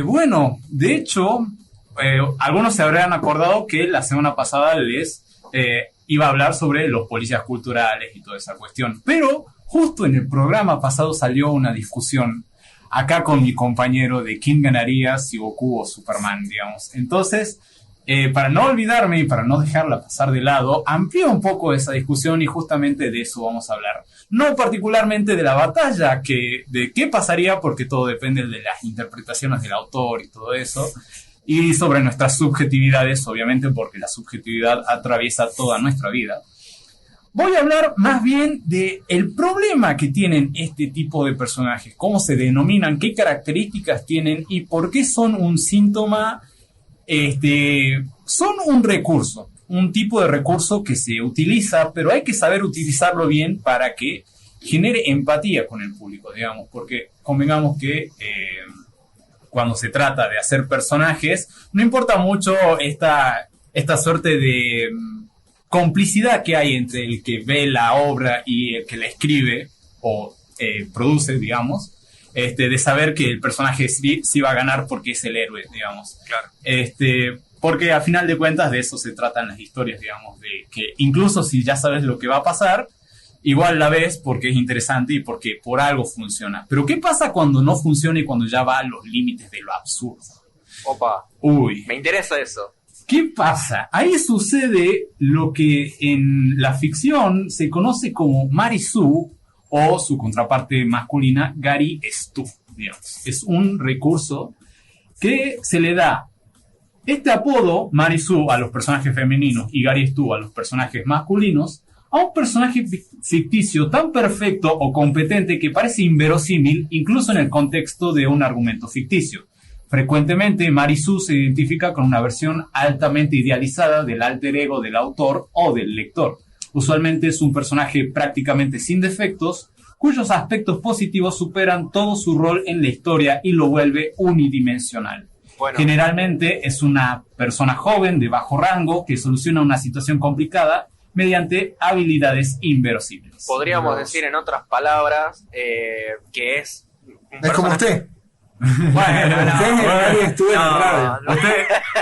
Bueno, de hecho, algunos se habrán acordado que la semana pasada les iba a hablar sobre los policías culturales y toda esa cuestión. Pero justo en el programa pasado salió una discusión acá con mi compañero de quién ganaría, si Goku o Superman, digamos. Entonces, para no olvidarme y para no dejarla pasar de lado, amplío un poco esa discusión y justamente de eso vamos a hablar. No particularmente de la batalla, de qué pasaría, porque todo depende de las interpretaciones del autor y todo eso, y sobre nuestras subjetividades, obviamente, porque la subjetividad atraviesa toda nuestra vida. Voy a hablar más bien de el problema que tienen este tipo de personajes, cómo se denominan, qué características tienen y por qué son un síntoma, son un recurso, un tipo de recurso que se utiliza, pero hay que saber utilizarlo bien para que genere empatía con el público, digamos, porque convengamos que cuando se trata de hacer personajes, no importa mucho esta suerte de complicidad que hay entre el que ve la obra y el que la escribe o produce, digamos, de saber que el personaje sí va a ganar porque es el héroe, digamos. Claro. Porque a final de cuentas de eso se tratan las historias, digamos, de que incluso si ya sabes lo que va a pasar, igual la ves porque es interesante y porque por algo funciona. Pero ¿qué pasa cuando no funciona y cuando ya va a los límites de lo absurdo? Opa. Uy. Me interesa eso. ¿Qué pasa? Ahí sucede lo que en la ficción se conoce como Mary Sue o su contraparte masculina, Gary Stu, digamos. Es un recurso que se le da este apodo, Mary Sue, a los personajes femeninos y Gary Stu a los personajes masculinos, a un personaje ficticio tan perfecto o competente que parece inverosímil incluso en el contexto de un argumento ficticio. Frecuentemente, Mary Sue se identifica con una versión altamente idealizada del alter ego del autor o del lector. Usualmente es un personaje prácticamente sin defectos, cuyos aspectos positivos superan todo su rol en la historia y lo vuelve unidimensional. Bueno. Generalmente es una persona joven de bajo rango que soluciona una situación complicada mediante habilidades inverosímiles. Podríamos decir en otras palabras que es... Es como usted. Bueno,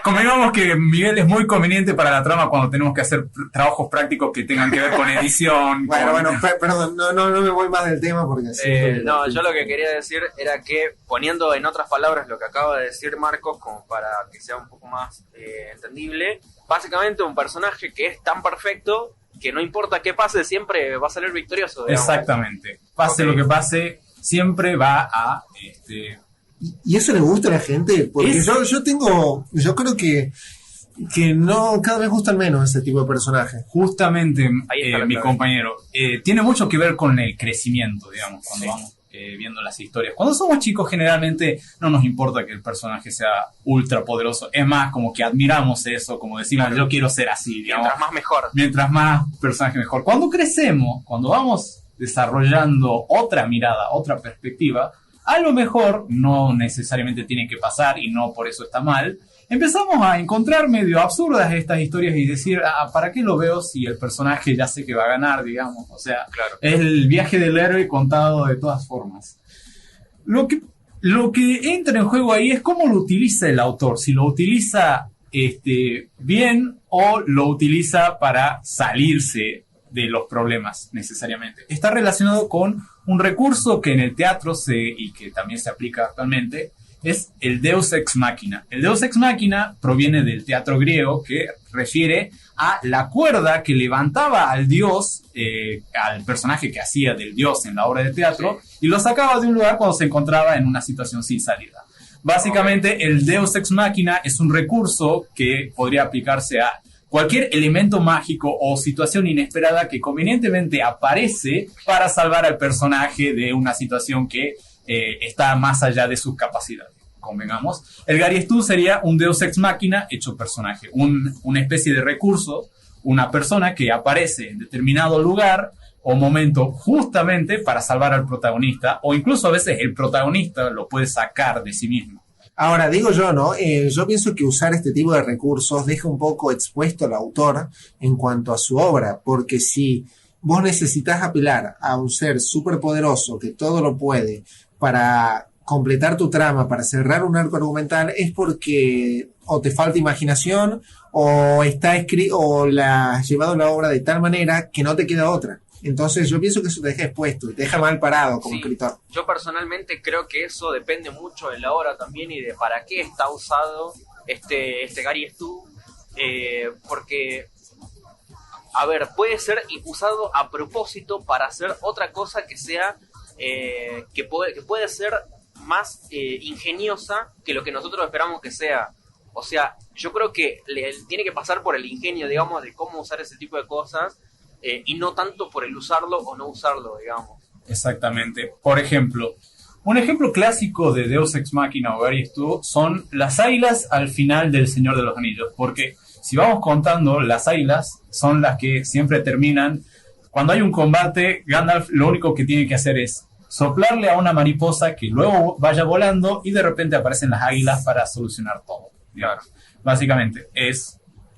convengamos que Miguel es muy conveniente para la trama cuando tenemos que hacer trabajos prácticos que tengan que ver con edición. Perdón, no me voy más del tema porque no, yo lo que quería decir era que poniendo en otras palabras lo que acaba de decir Marcos, como para que sea un poco más entendible, básicamente un personaje que es tan perfecto que no importa qué pase, siempre va a salir victorioso, digamos. Exactamente, pase lo que pase, siempre va a... ¿Y eso le gusta a la gente? Porque yo creo que no, cada vez gustan menos ese tipo de personajes. Justamente, mi compañero, tiene mucho que ver con el crecimiento, digamos, cuando vamos viendo las historias. Cuando somos chicos, generalmente no nos importa que el personaje sea ultra poderoso. Es más, como que admiramos eso, como decimos, yo quiero ser así, digamos. Mientras más mejor. Mientras más personaje mejor. Cuando crecemos, cuando vamos desarrollando otra mirada, otra perspectiva, a lo mejor no necesariamente tiene que pasar y no por eso está mal. Empezamos a encontrar medio absurdas estas historias y decir, ¿para qué lo veo si el personaje ya sé que va a ganar, digamos? O sea, claro. Es el viaje del héroe contado de todas formas. Lo que entra en juego ahí es cómo lo utiliza el autor. Si lo utiliza bien o lo utiliza para salirse de los problemas necesariamente. Está relacionado con un recurso que en el teatro y que también se aplica actualmente, es el Deus Ex Machina. El Deus Ex Machina proviene del teatro griego, que refiere a la cuerda que levantaba al dios, al personaje que hacía del dios en la obra de teatro, y lo sacaba de un lugar cuando se encontraba en una situación sin salida. Básicamente, el Deus Ex Machina es un recurso que podría aplicarse a cualquier elemento mágico o situación inesperada que convenientemente aparece para salvar al personaje de una situación que está más allá de sus capacidades. Convengamos, el Gary Stu sería un Deus Ex Machina hecho personaje, una especie de recurso, una persona que aparece en determinado lugar o momento justamente para salvar al protagonista, o incluso a veces el protagonista lo puede sacar de sí mismo. Ahora, digo yo, ¿no? Yo pienso que usar este tipo de recursos deja un poco expuesto al autor en cuanto a su obra, porque si vos necesitas apelar a un ser súper poderoso que todo lo puede para completar tu trama, para cerrar un arco argumental, es porque o te falta imaginación o está escrito o la has llevado la obra de tal manera que no te queda otra. Entonces yo pienso que eso te deja expuesto y te deja mal parado como escritor. Yo personalmente creo que eso depende mucho de la obra también y de para qué está usado este Gary Stu, porque, a ver, puede ser usado a propósito para hacer otra cosa que sea, que puede ser más ingeniosa que lo que nosotros esperamos que sea. O sea, yo creo que tiene que pasar por el ingenio, digamos, de cómo usar ese tipo de cosas, y no tanto por el usarlo o no usarlo, digamos. Exactamente. Por ejemplo, un ejemplo clásico de Deus Ex Machina o Gary Stu son las águilas al final del Señor de los Anillos, porque si vamos contando, las águilas son las que siempre terminan. Cuando hay un combate, Gandalf lo único que tiene que hacer es soplarle a una mariposa que luego vaya volando y de repente aparecen las águilas para solucionar todo. Claro. Básicamente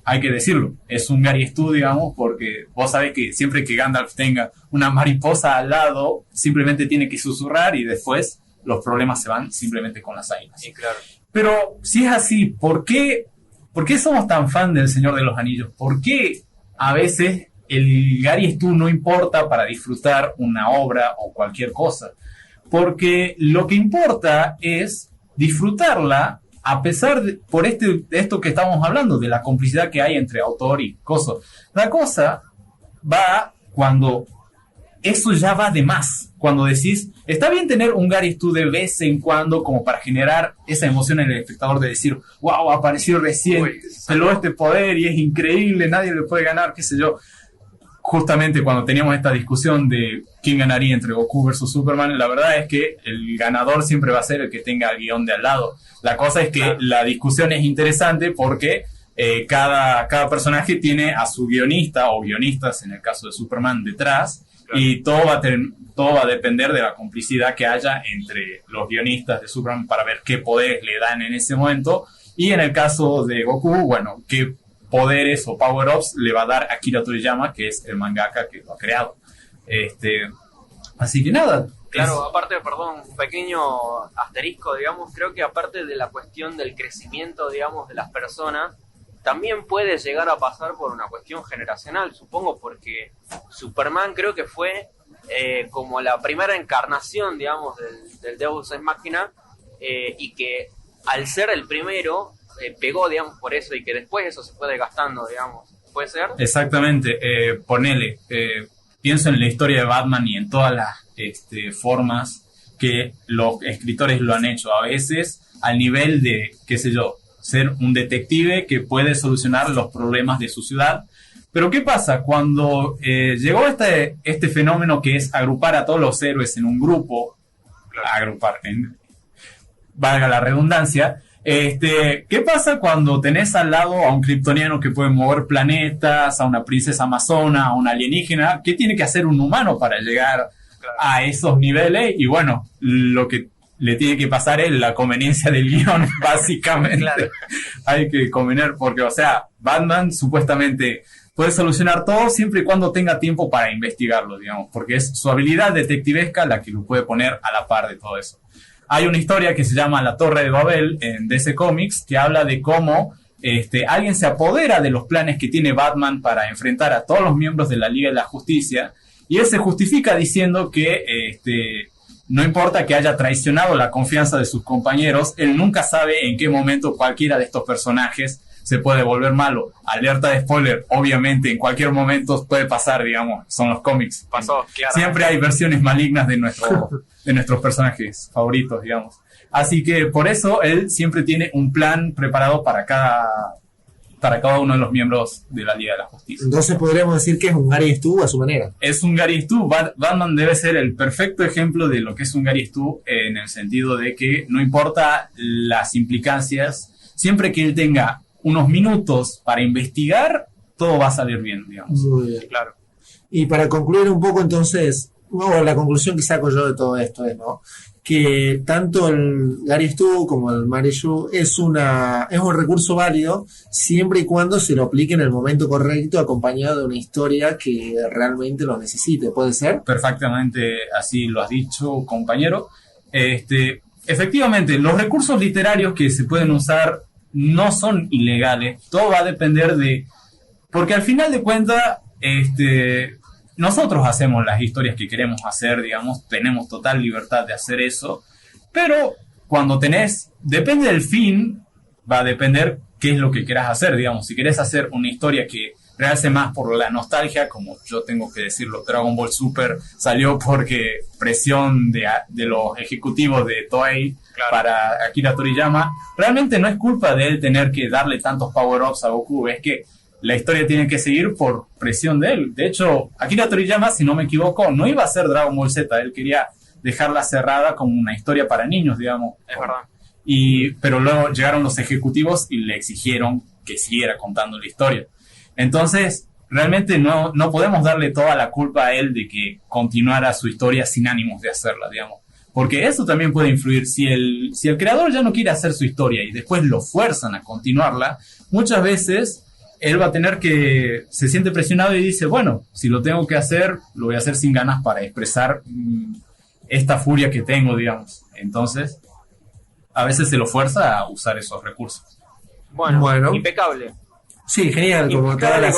hay que decirlo, es un Gary Stu, digamos, porque vos sabés que siempre que Gandalf tenga una mariposa al lado, simplemente tiene que susurrar y después los problemas se van simplemente con las águilas. Sí, claro. Pero si es así, ¿por qué somos tan fan del Señor de los Anillos? ¿Por qué a veces el Gary Stu no importa para disfrutar una obra o cualquier cosa? Porque lo que importa es disfrutarla a pesar de esto que estamos hablando, de la complicidad que hay entre autor y cosa. La cosa va cuando eso ya va de más. Cuando decís, está bien tener un Gary Stu de vez en cuando como para generar esa emoción en el espectador de decir, wow, apareció recién, peló este poder y es increíble, nadie le puede ganar, qué sé yo. Justamente cuando teníamos esta discusión de quién ganaría entre Goku versus Superman, la verdad es que el ganador siempre va a ser el que tenga el guión de al lado. La cosa es que la discusión es interesante porque cada personaje tiene a su guionista o guionistas, en el caso de Superman, detrás, y todo va a depender de la complicidad que haya entre los guionistas de Superman para ver qué poderes le dan en ese momento, y en el caso de Goku, bueno, qué poderes o power-ups le va a dar Akira Toriyama, que es el mangaka que lo ha creado. Así que nada. Claro, aparte, perdón, un pequeño asterisco, digamos, creo que aparte de la cuestión del crecimiento, digamos, de las personas, también puede llegar a pasar por una cuestión generacional, supongo, porque Superman creo que fue como la primera encarnación, digamos, del Deus Ex Machina, y que al ser el primero, pegó, digamos, por eso, y que después eso se fue desgastando, digamos. ¿Puede ser? Exactamente. Ponele, pienso en la historia de Batman y en todas las formas que los escritores lo han hecho, a veces al nivel de, qué sé yo, ser un detective que puede solucionar los problemas de su ciudad. Pero ¿qué pasa? Cuando llegó este fenómeno que es agrupar a todos los héroes en un grupo, valga la redundancia, ¿qué pasa cuando tenés al lado a un kryptoniano que puede mover planetas, a una princesa amazona, a un alienígena? ¿Qué tiene que hacer un humano para llegar a esos niveles? Y bueno, lo que le tiene que pasar es la conveniencia del guión, básicamente. Claro. Hay que convenir, porque, o sea, Batman supuestamente puede solucionar todo siempre y cuando tenga tiempo para investigarlo, digamos, porque es su habilidad detectivesca la que lo puede poner a la par de todo eso. Hay una historia que se llama La Torre de Babel en DC Comics que habla de cómo alguien se apodera de los planes que tiene Batman para enfrentar a todos los miembros de la Liga de la Justicia, y él se justifica diciendo que no importa que haya traicionado la confianza de sus compañeros, él nunca sabe en qué momento cualquiera de estos personajes se puede volver malo. Alerta de spoiler, obviamente en cualquier momento puede pasar, digamos, son los cómics. Pasó, claro. Siempre hay versiones malignas de nuestros personajes favoritos, digamos. Así que por eso él siempre tiene un plan preparado para cada uno de los miembros de la Liga de la Justicia. Entonces podríamos decir que es un Gary Stu a su manera. Es un Gary Stu. Batman debe ser el perfecto ejemplo de lo que es un Gary Stu, en el sentido de que no importa las implicancias, siempre que él tenga unos minutos para investigar, todo va a salir bien, digamos. Muy bien. Claro. Y para concluir un poco, entonces, la conclusión que saco yo de todo esto es, ¿no?, que tanto el Gary Stu como el Mary Sue es un recurso válido siempre y cuando se lo aplique en el momento correcto, acompañado de una historia que realmente lo necesite. ¿Puede ser? Perfectamente, así lo has dicho, compañero. efectivamente, los recursos literarios que se pueden usar no son ilegales. Todo va a depender de... Porque al final de cuentas, nosotros hacemos las historias que queremos hacer, digamos, tenemos total libertad de hacer eso, pero cuando depende del fin, va a depender qué es lo que quieras hacer, digamos. Si querés hacer una historia que realce más por la nostalgia, como yo tengo que decirlo, Dragon Ball Super salió porque presión de los ejecutivos de Toei, claro, para Akira Toriyama. Realmente no es culpa de él tener que darle tantos power-ups a Goku, es que la historia tiene que seguir por presión de él. De hecho, Akira Toriyama, si no me equivoco, no iba a hacer Dragon Ball Z, él quería dejarla cerrada como una historia para niños, digamos. Es verdad. Pero luego llegaron los ejecutivos y le exigieron que siguiera contando la historia. Entonces, realmente no podemos darle toda la culpa a él de que continuara su historia sin ánimos de hacerla, digamos. Porque eso también puede influir. Si el creador ya no quiere hacer su historia y después lo fuerzan a continuarla, muchas veces él va a tener se siente presionado y dice, bueno, si lo tengo que hacer, lo voy a hacer sin ganas para expresar esta furia que tengo, digamos. Entonces, a veces se lo fuerza a usar esos recursos. Bueno. Impecable. Sí, genial, como todas las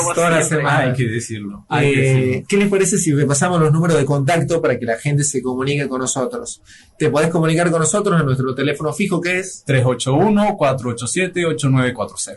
semanas. Hay que decirlo. ¿Qué les parece si pasamos los números de contacto para que la gente se comunique con nosotros? Te podés comunicar con nosotros en nuestro teléfono fijo, que es 381-487-8940.